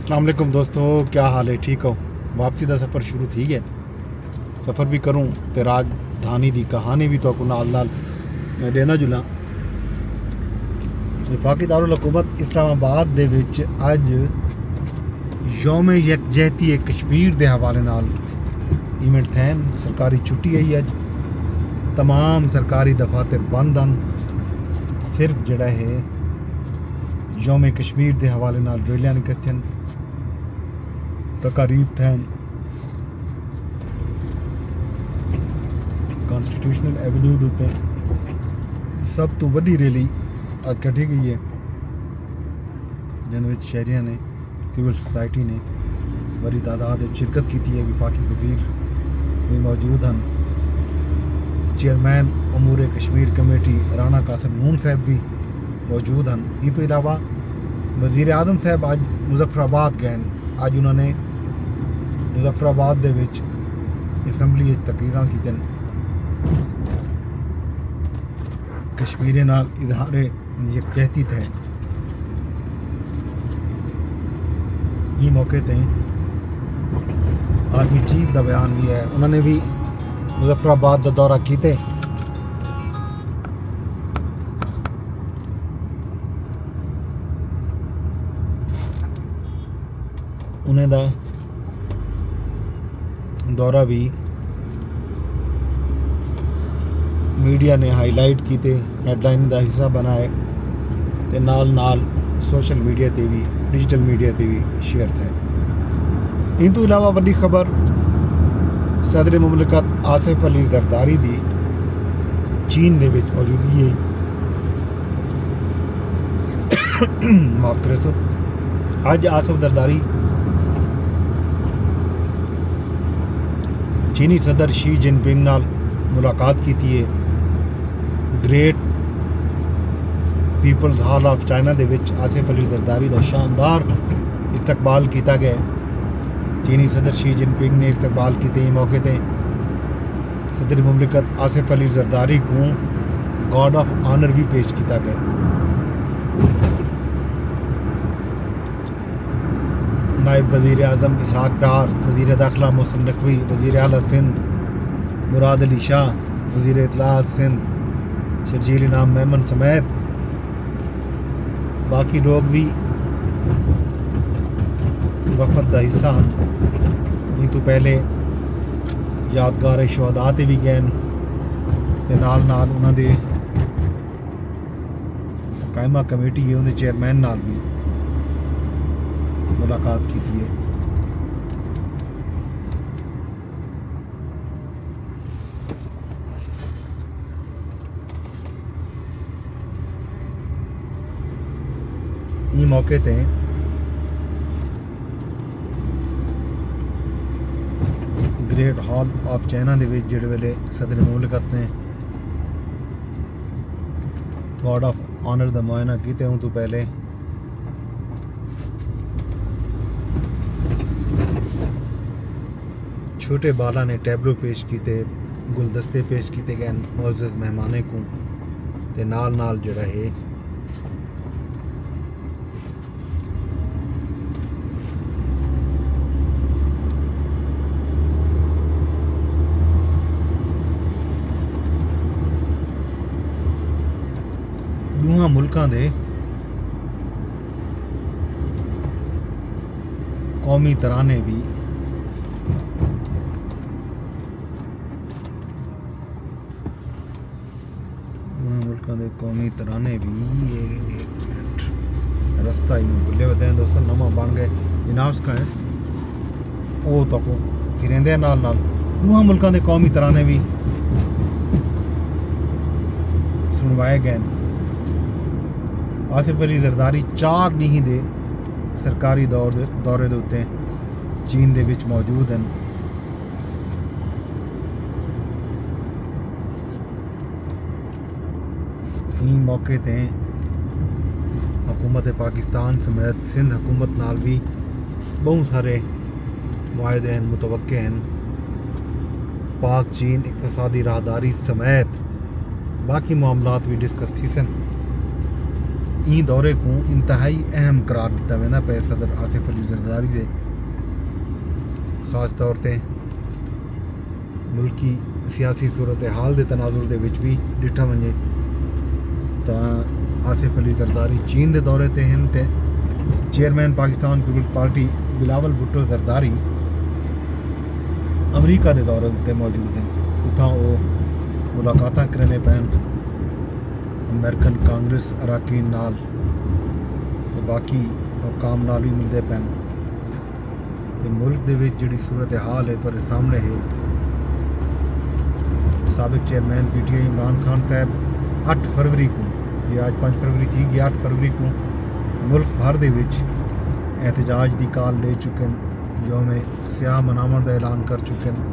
अस्सलाम वालेकुम दोस्तों, क्या हाल है? ठीक हो? वापसी का सफ़र शुरू थी गया। सफ़र भी करूँ तो राजधानी की कहानी भी तो नाल नाल मैं देना जुला। वफाकी दारुल हुकूमत इस्लामाबाद दे विच अज यौम यकजहती कश्मीर के हवाले नाल इवेंट थैन। सरकारी छुट्टी आई अज, तमाम सरकारी दफातर बंद हैं। सिर्फ जड़ा है यौम कश्मीर के हवाले नाल रैलियां निकलन, तकारीब थैन। कॉन्स्टिट्यूशनल एवेन्यू के उत्ते सब तो वड्डी रैली अज कड्ढी गई है, जिन्हें शहरियां ने, सिविल सोसाइटी ने बड़ी तादाद शिरकत की है। विफाकी वजीर भी मौजूद हैं, चेयरमैन अमूर कश्मीर कमेटी राणा कासिम नून साहब भी मौजूद हैं। इस तो इलावा वजीर आजम साहब अज मुजफ्फराबाद गए। अज उन्होंने मुजफ्फराबाद दे विच असैम्बली तकरीरां कीतियां, कश्मीर नाल इजहार यकजहती थे। इस मौके ते आर्मी चीफ का बयान भी है। उन्होंने भी मुजफ्फराबाद का दौरा किते। उन्हें दा दौरा भी मीडिया ने हाईलाइट किए, हैडलाइन का हिस्सा बनाए ते नाल नाल सोशल मीडिया ते भी, डिजिटल मीडिया ते भी शेयर थे। इन तो इलावा बड़ी खबर सदर मुमलिकत आसिफ अली जरदारी की चीन दे विच मौजूदगी है। माफ करे सो, अज आसिफ जरदारी चीनी सदर शी जिनपिंग नाल मुलाकात की है। Great peoples hall of China दे विच आसिफ अली जरदारी का शानदार इस्तकबाल किया गया। चीनी सदर शी जिनपिंग ने इस्तकबाल किए। मौके पर सदर मुमलिकत आसिफ अली जरदारी को गार्ड ऑफ ऑनर भी पेश किया गया। नायब वज़ीर आज़म इसहाक डार, वज़ीर दाखिला मोहसिन नकवी, वज़ीर आला सिंध मुराद अली शाह, वज़ीर इत्तलात सिंध शर्जील इनाम मेमन समेत बाकी लोग भी वफद का हिस्सा हैं। तो पहले यादगार शहदा ते भी गए ते नाल नाल उन्होंने कायमा कमेटी है, उन्हें चेयरमैन नाल भी मुलाकात की है। इस मौके ते ग्रेट हॉल ऑफ चाइना दे विच जिहड़े वेले सदर मुमलिकत ने गार्ड ऑफ ऑनर का मुआयना किया, उन तो पहले छोटे बाला ने टैबलो पेश किए, गुलदस्ते पेश किए गए मुअज़्ज़ज़ मेहमाने को ते नाल नाल जिहड़ा है दूहां मुल्कां दे कौमी तराने भी कौमी तराने भी रस्ता ही भुले होते हैं दोस्तों, नवा बन गए इनाफ्स का है वो तो फिरेंदे नाल नाल दूहां मुल्कां दे कौमी तराने भी सुनवाए गए। आसिफ अली जरदारी 4 नीह दे सरकारी दौरे दे उत्ते चीन दे विच मौजूद हैं। इस मौके ते हुकूमत पाकिस्तान समेत सिंध हुकूमत नाल भी बहुत सारे मुआहदे हैं, मुतवक्के हैं। पाक चीन इक़्तिसादी राहदारी समेत बाकी मामलात भी डिस्कस थी सन। ई दौरे को इंतहाई अहम करार दिता वेंदा पे सदर आसिफ अली जरदारी दे। खास तौर पर मुल्की सियासी सूरत हाल के तनाजुर के विच भी डिठा वजे तो आसिफ अली जरदारी चीन के दौरे ते हैं ते chairman Pakistan peoples party Bilawal Bhutto Zardari अमरीका के दौरे उत्ते मौजूद हैं। उतना वो मुलाकात करने पैन अमेरिकन कांग्रेस अरकान नाल ते बाकी हुकाम नाल भी मिलते पैन ते मुल्क दे विच जिहड़ी सूरत हाल है तुहाडे सामने है। साबिक चेयरमैन PTI इमरान खान साहब 8 फरवरी को, ये आज 5 फरवरी थी कि 8 फरवरी को मुल्क भर दे विच एहतजाज की कॉल ले चुके हैं, यौम स्याह मनावन का ऐलान कर चुके हैं।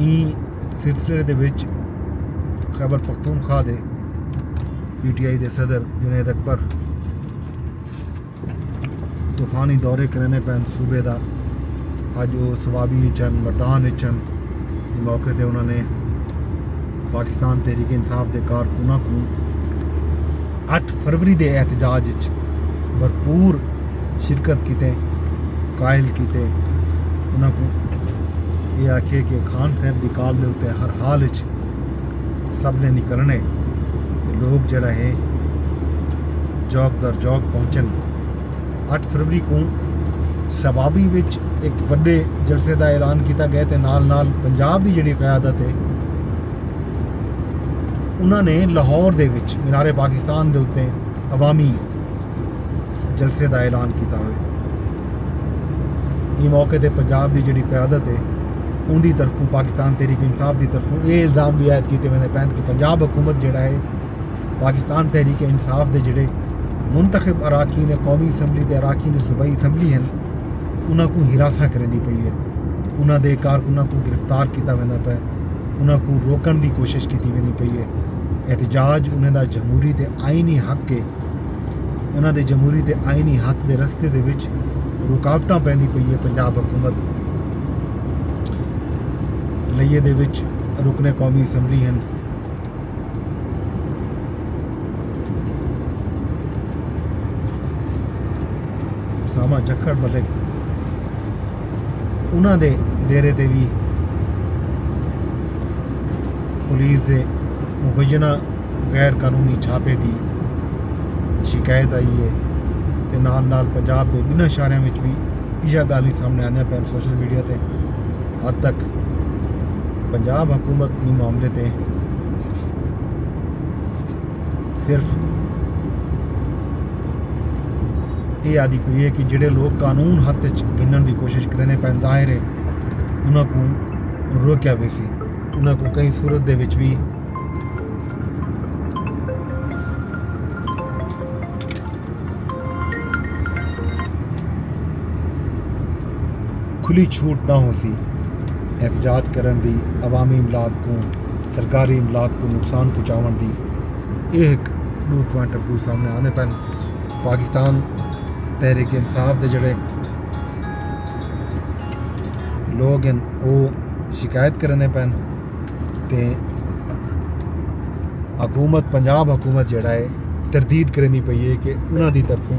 ई सिलसिले दे विच खैबर पख्तूनख्वा दे PTI दे सदर जुनैद अकबर तूफानी दौरे करने पैन सूबे का। अज वो सवाबी चन मरदान चन मौके पर उन्होंने पाकिस्तान तहरीक इंसाफ के कारकुना को 8 फरवरी के एहतजाज भरपूर शिरकत किते कायल किते। उन्होंने ये आखे कि खान साहब की कॉल के उत्ते हर हाल सब ने निकलने लोग जड़ा है जौक दर जौक पहुँचन। 8 फरवरी को सवाबी विच एक वड्डे जलसे का ऐलान किया गया तो नाल नाल पंजाब की जिहड़ी क़यादत है उन्होंने लाहौर दे विच मीनारे पाकिस्तान के उत्ते अवामी जलसे का ऐलान किया हुए। इस मौके पर पंजाब की जिहड़ी क़यादत है उनकी तरफों पाकिस्तान तहरीक इंसाफ की तरफों ये इल्ज़ाम भी आयद किए वेंदे पैन कि पंजाब हुकूमत जिहड़ा है पाकिस्तान तहरीक इंसाफ के जिहड़े मुंतखब अरकान कौमी असैम्बली के अरकान सूबाई असैम्बली हैं उन्होंने हिरासा करनी पई है। उन्होंने कारकुना को गिरफ्तार किया वेंदा पे, उन्होंने रोकने की कोशिश की वेंदी पई है। एहतजाज उन्होंने जमहूरी ते आईनी हक है, उन्होंने जमहूरी ते आईनी हक के रस्ते दे विच रुकावटां पैंदी पई है। पंजाब हुकूमत लइए दे विच रुकने कौमी असैम्बली हैं। उसामा जखड़ मलिक उन्होंने डेरे ते भी पुलिस के मुबैना गैर कानूनी छापे की शिकायत आई है ते नाल नाल पंजाब के बिना शहरों में भी इह गल ही सामने आने पैन सोशल मीडिया ते हद तक पंजाब हुकूमत इस मामले ते सिर्फ ये आदि पई है कि जिहड़े लोग कानून हत्थ गिनण की कोशिश करने पैन जाहिर है उन्होंने रोकया वे सी। उन्होंने कई सूरत दे विच भी खुली छूट ना हो सी एहतजाज करन दी, अवामी इमलाक को सरकारी इमलाक को नुकसान पहुँचावन की। एक दो पॉइंट ऑफ व्यू सामने आने पैन। पाकिस्तान तहरीक इंसाफ के जोड़े लोग हैं वो शिकायत करने पैन ते हुकूमत पंजाब हुकूमत जोड़ा है तरदीद करनी पई है कि उन्होंने तरफों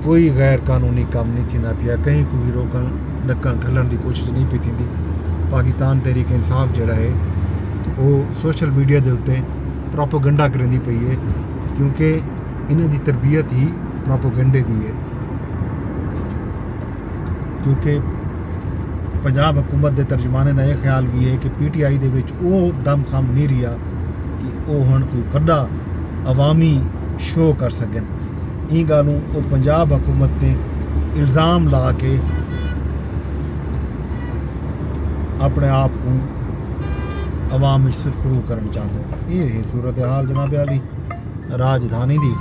कोई गैर कानूनी काम नहीं थींदा पिया, कहीं को भी रोकन डकन ठलन की कोशिश नहीं पई थींदी। पाकिस्तान तहरीक इंसाफ जोड़ा है वो सोशल मीडिया के उत्ते प्रोपोगंडा करनी पई है क्योंकि इन्हां दी तरबियत ही प्रोपोगंडे दी है। क्योंकि पंजाब हुकूमत के तर्जमाने का यह ख्याल भी है कि PTI दे विच वो दम खम नहीं रहा कि वो हुण कोई वड्डा अवामी शो कर सकन। ई गलों वो पंजाब हुकूमत ने इल्ज़ाम ला के अपने आप को अवाम में सुरखरू करना चाहते। ये है सूरत हाल जनाब अली राजधानी दी।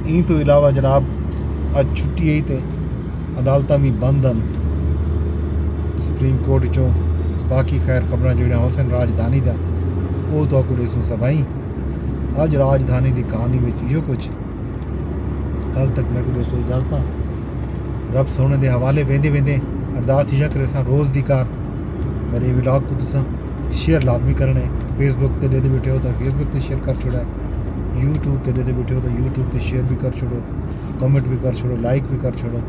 ई तो इलावा जनाब अज छुट्टी आई तो अदालत भी बंद हैं सुप्रीम कोर्ट चो। बाकी खैर खबर जो हुसन राजधानी का वो तो सुन सभाई। अज राजधानी की कहानी में इो कुछ कल तक मैं कोई सोच दसदा। रब सोने के हवाले वेंदे वेंदे अरदास इहा करे रोज़ दी कार मेरे व्लॉग को तुसा शेयर लाजमी करना है। फेसबुक ते देते बैठे हो तो फेसबुक ते शेयर कर छोड़ा है, यूट्यूब ते देते बैठे हो तो यूट्यूब ते शेयर भी कर छोड़ो, कमेंट भी कर छोड़ो, लाइक भी कर छोड़ो।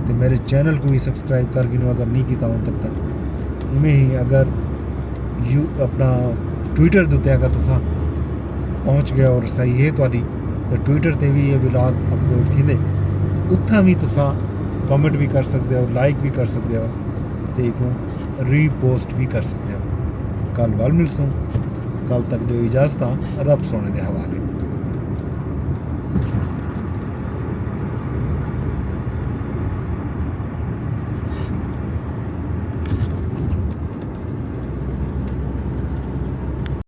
तो मेरे चैनल को भी सब्सक्राइब कर गिनो अगर नहीं किया हूँ तक इवें ही अगर यू अपना ट्विटर के उत्ते अगर तुसा पहुँच गया और सही है तो ट्विटर ते भी ये व्लॉग अपलोड थींदे, उत्था भी तुसा कमेंट भी कर सकते हो, लाइक भी कर सकते हो, तो एक रीपोस्ट भी कर सकते हो। कल वल मिलसूँ, कल तक जो इजाज़त रब सोने के हवाले।